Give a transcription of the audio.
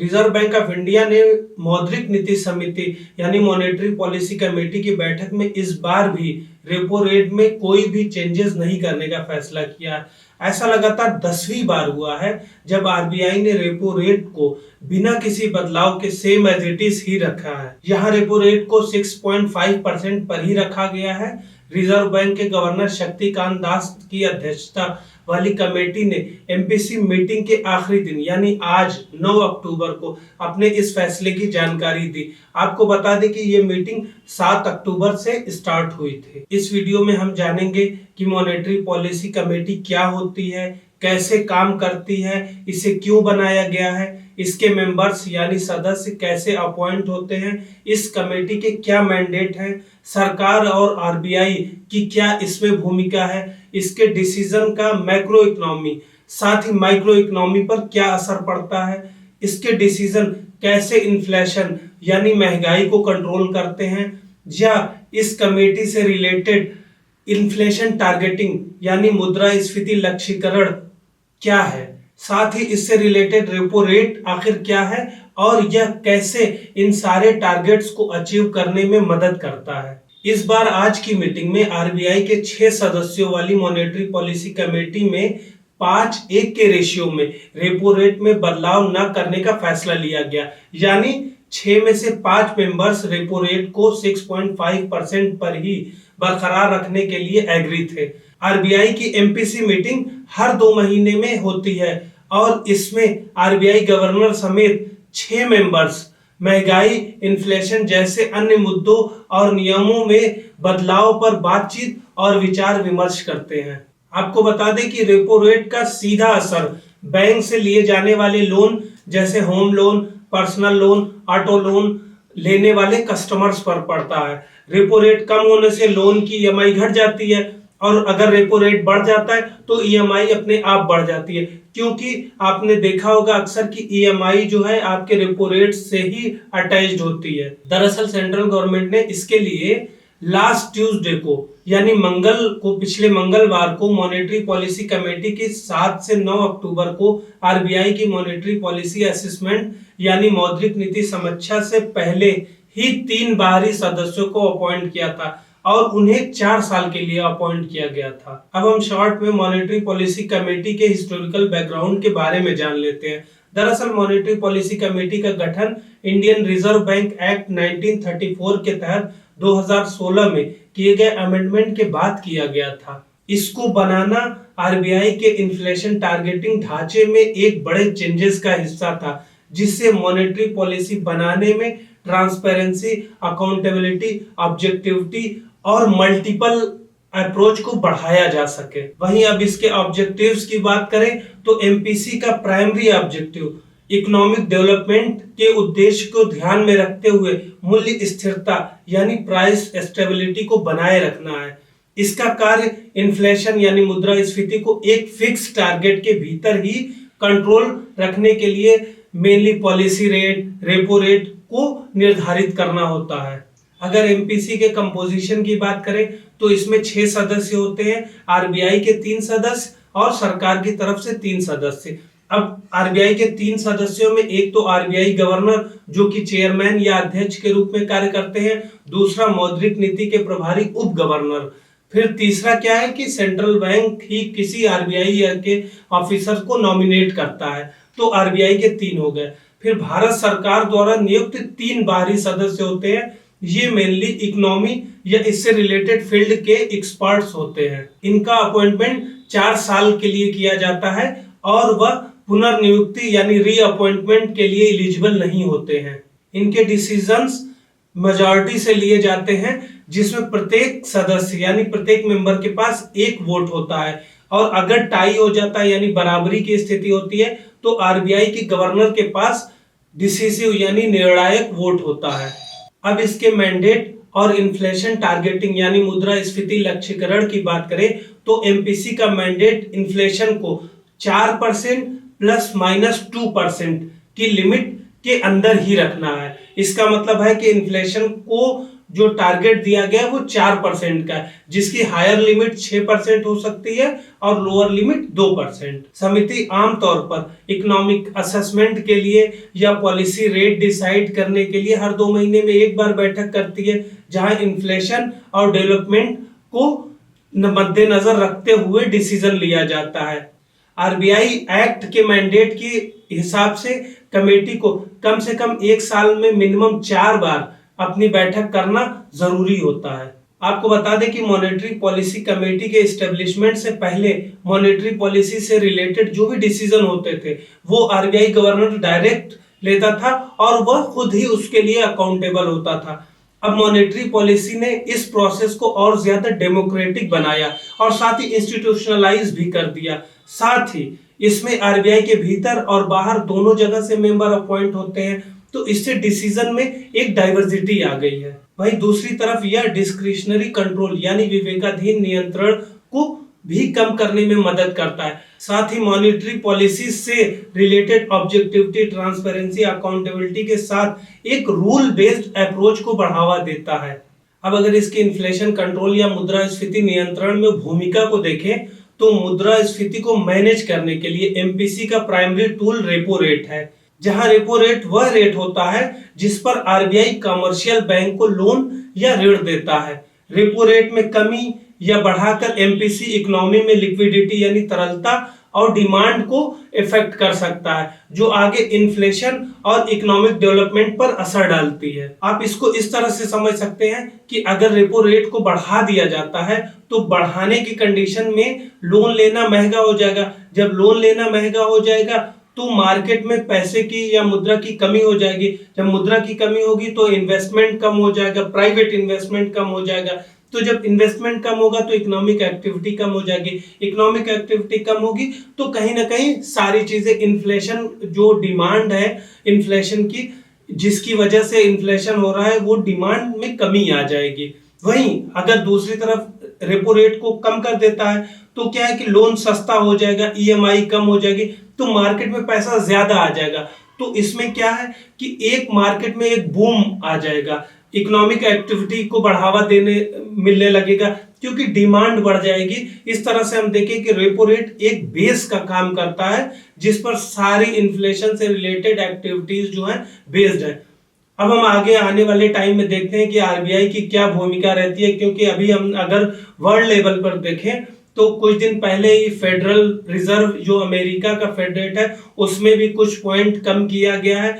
Reserve bank of India ने मौद्रिक नीति समिति यानी मॉनेटरी पॉलिसी कमेटी की बैठक में इस बार भी रेपो रेट में कोई भी चेंजेस नहीं करने का फैसला किया है। ऐसा लगातार 10वीं बार हुआ है जब आरबीआई ने रेपो रेट को बिना किसी बदलाव के सेम एज इट इज ही रखा है। यहाँ रेपो रेट को 6.5% पर ही रखा गया है। रिजर्व बैंक के गवर्नर शक्तिकांत दास की अध्यक्षता वाली कमेटी ने एमपीसी मीटिंग के आखिरी दिन यानी आज 9 अक्टूबर को अपने इस फैसले की जानकारी दी। आपको बता दें कि ये मीटिंग 7 अक्टूबर से स्टार्ट हुई थी। इस वीडियो में हम जानेंगे कि मॉनेटरी पॉलिसी कमेटी क्या होती है, कैसे काम करती है, इसे क्यों बनाया गया है, इसके मेंबर्स यानी सदस्य कैसे अपॉइंट होते हैं, इस कमेटी के क्या मैंडेट हैं, सरकार और आरबीआई की क्या इसमें भूमिका है, इसके डिसीजन का मैक्रो इकोनॉमी साथ ही माइक्रो इकोनॉमी पर क्या असर पड़ता है, इसके डिसीजन कैसे इन्फ्लेशन यानी महंगाई को कंट्रोल करते हैं, या इस कमेटी से रिलेटेड इन्फ्लेशन टारगेटिंग यानी मुद्रास्फीति लक्ष्यीकरण क्या है, साथ ही इससे रिलेटेड रेपो रेट आखिर क्या है और यह कैसे इन सारे टारगेट्स को अचीव करने में मदद करता है। इस बार आज की मीटिंग में आरबीआई के 6 सदस्यों वाली मॉनेटरी पॉलिसी कमेटी में 5:1 के रेशियो में रेपो रेट में बदलाव न करने का फैसला लिया गया, यानी 6 में से 5 मेंबर्स रेपो रेट को 6.5% पर ही बरकरार रखने के लिए एग्री थे। आरबीआई की एमपीसी मीटिंग हर 2 महीने में होती है और इसमें आरबीआई गवर्नर समेत 6 मेंबर्स महंगाई, इन्फ्लेशन जैसे अन्य मुद्दों और नियमों में बदलाव पर बातचीत और विचार विमर्श करते हैं। आपको बता दें कि रेपो रेट का सीधा असर बैंक से लिए जाने वाले लोन जैसे home loan, personal loan, auto loan लेने वाले कस्टमर्स पर पड़ता है। रेपो रेट कम होने से लोन की ईएमआई घट जाती है और अगर रेपो रेट बढ़ जाता है तो ईएमआई अपने आप बढ़ जाती है, क्योंकि आपने देखा होगा अक्सर कि ईएमआई जो है आपके रेपो रेट से ही अटैच्ड होती है। दरअसल सेंट्रल गवर्नमेंट ने इसके लिए लास्ट ट्यूसडे को यानी पिछले मंगलवार को मॉनेटरी पॉलिसी कमेटी की 7 से 9 अक्टूबर को आरबीआई की मॉनेटरी पॉलिसी असेसमेंट यानी मौद्रिक नीति समीक्षा से पहले ही 3 बाहरी सदस्यों को अपॉइंट किया था और उन्हें 4 साल के लिए अपॉइंट किया गया था। अब हम शॉर्ट में मॉनेटरी पॉलिसी कमेटी के हिस्टोरिकल बैकग्राउंड के बारे में जान लेते हैं। दरअसल मॉनेटरी पॉलिसी कमेटी का गठन इंडियन रिजर्व बैंक एक्ट 1934 के तहत 2016 में किए गए अमेंडमेंट के बाद किया गया था। इसको बनाना आरबीआई के इन्फ्लेशन टारगेटिंग ढांचे में एक बड़े चेंजेस का हिस्सा था, जिससे मॉनेटरी पॉलिसी बनाने में ट्रांसपेरेंसी, अकाउंटेबिलिटी, ऑब्जेक्टिविटी और मल्टीपल अप्रोच को बढ़ाया जा सके। वहीं अब इसके ऑब्जेक्टिव्स की बात करें तो एमपीसी का प्राइमरी ऑब्जेक्टिव इकोनॉमिक डेवलपमेंट के उद्देश्य को ध्यान में रखते हुए मूल्य स्थिरता यानी प्राइस स्टेबिलिटी को बनाए रखना है। इसका कार्य इन्फ्लेशन यानी मुद्रास्फीति को एक फिक्स टारगेट के भीतर ही कंट्रोल रखने के लिए mainly policy rate, repo rate को निर्धारित करना होता है। अगर एमपीसी के कंपोजिशन की बात करें तो इसमें 6 सदस्य होते हैं, आरबीआई के 3 सदस्य और सरकार की तरफ से 3 सदस्य। अब आरबीआई के 3 सदस्यों में एक तो आरबीआई गवर्नर जो कि चेयरमैन या अध्यक्ष के रूप में कार्य करते हैं, दूसरा मौद्रिक नीति के प्रभारी उप गवर्नर, फिर तीसरा क्या है कि सेंट्रल बैंक ही किसी आरबीआई के ऑफिसर को नॉमिनेट करता है, तो आरबीआई के 3 हो गए। फिर भारत सरकार द्वारा नियुक्त 3 बाहरी सदस्य होते हैं, ये मेनली इकोनॉमी या इससे रिलेटेड फील्ड के एक्सपर्ट्स होते हैं। इनका अपॉइंटमेंट 4 साल के लिए किया जाता है और वह पुनर्नियुक्ति यानी रीअपॉइंटमेंट के लिए एलिजिबल नहीं होते हैं। इनके डिसीजंस मेजॉरिटी से लिए जाते हैं, जिसमें प्रत्येक सदस्य यानी प्रत्येक मेंबर के पास 1 वोट होता है और अगर टाई हो जाता है यानी बराबरी की स्थिति होती है तो आरबीआई के गवर्नर के पास डिसिसिव यानी निर्णायक वोट होता है। अब इसके मैंडेट और इन्फ्लेशन टारगेटिंग यानी मुद्रास्फीति लक्ष्यीकरण की बात करें तो एमपीसी का मैंडेट इन्फ्लेशन को 4% ±2% की लिमिट के अंदर ही रखना है। इसका मतलब है कि इन्फ्लेशन को जो टारगेट दिया गया है वो 4% का है, जिसकी हायर लिमिट 6% हो सकती है और लोअर लिमिट 2%। समिति आमतौर पर इकोनॉमिक असेसमेंट के लिए या पॉलिसी रेट डिसाइड करने के लिए हर 2 महीने में एक बार बैठक करती है, जहां इन्फ्लेशन और डेवलपमेंट को मद्देनजर रखते हुए डिसीजन लिया जाता है। आरबीआई एक्ट के मैंडेट के हिसाब से कमेटी को कम से कम 1 साल में मिनिमम 4 बार अपनी बैठक करना जरूरी होता है। आपको बता दें कि मॉनेटरी पॉलिसी कमेटी के एस्टेब्लिशमेंट से पहले मॉनेटरी पॉलिसी से रिलेटेड जो भी डिसीजन होते थे वो आरबीआई गवर्नर डायरेक्ट लेता था और वह खुद ही उसके लिए अकाउंटेबल होता था। अब मॉनेटरी पॉलिसी ने इस प्रोसेस को और ज्यादा डेमोक्रेटिक बनाया और साथ ही इंस्टीट्यूशनलाइज भी कर दिया। साथ ही इसमें आरबीआई के भीतर और बाहर दोनों जगह से मेंबर अपॉइंट होते हैं, तो इससे डिसीजन में एक डाइवर्सिटी आ गई है। वहीं दूसरी तरफ यह डिस्क्रिशनरी कंट्रोल यानी विवेकाधीन नियंत्रण को भी कम करने में मदद करता है। साथ ही मॉनेटरी पॉलिसी से रिलेटेड ऑब्जेक्टिविटी, ट्रांसपेरेंसी, अकाउंटेबिलिटी के साथ एक रूल बेस्ड अप्रोच को बढ़ावा देता है। अब अगर इसके इन्फ्लेशन कंट्रोल या मुद्रास्फीति नियंत्रण में भूमिका को देखें तो मुद्रास्फीति को मैनेज करने के लिए एमपीसी का प्राइमरी टूल रेपो रेट है, जहां रेपो रेट वह रेट होता है जिस पर आरबीआई कमर्शियल बैंक को लोन या ऋण देता है। रेपो रेट में कमी या बढ़ाकर एमपीसी इकोनॉमी में लिक्विडिटी यानी तरलता और डिमांड को इफेक्ट कर सकता है, जो आगे इन्फ्लेशन और इकोनॉमिक डेवलपमेंट पर असर डालती है। आप इसको इस तरह से समझ सकते हैं कि अगर रेपो रेट को बढ़ा दिया जाता है तो बढ़ाने की कंडीशन में लोन लेना महंगा हो जाएगा। जब लोन लेना महंगा हो जाएगा तो मार्केट में पैसे की या मुद्रा की कमी हो जाएगी। जब मुद्रा की कमी होगी तो इन्वेस्टमेंट कम हो जाएगा, प्राइवेट इन्वेस्टमेंट कम हो जाएगा। तो जब इन्वेस्टमेंट कम होगा तो इकोनॉमिक एक्टिविटी कम हो जाएगी, इकोनॉमिक एक्टिविटी कम होगी तो कहीं ना कहीं सारी चीजें, इन्फ्लेशन जो डिमांड है इन्फ्लेशन की, जिसकी वजह से इन्फ्लेशन हो रहा है, वो डिमांड में कमी आ जाएगी। वहीं अगर दूसरी तरफ रेपो रेट को कम कर देता है तो क्या है कि लोन सस्ता हो जाएगा, ईएमआई कम हो जाएगी, तो मार्केट में पैसा ज्यादा आ जाएगा। तो इसमें क्या है कि एक मार्केट में एक बूम आ जाएगा, इकोनॉमिक एक्टिविटी को बढ़ावा देने मिलने लगेगा क्योंकि डिमांड बढ़ जाएगी। इस तरह से हम देखें कि रेपो रेट एक बेस का काम करता है जिस पर सारी इन्फ्लेशन से रिलेटेड एक्टिविटीज जो है बेस्ड है। अब हम आगे आने वाले टाइम में देखते हैं कि आरबीआई की क्या भूमिका रहती है, क्योंकि अभी हम अगर वर्ल्ड लेवल पर देखें तो कुछ दिन पहले ही फेडरल रिजर्व जो अमेरिका का फेड रेट है उसमें भी कुछ पॉइंट कम किया गया है।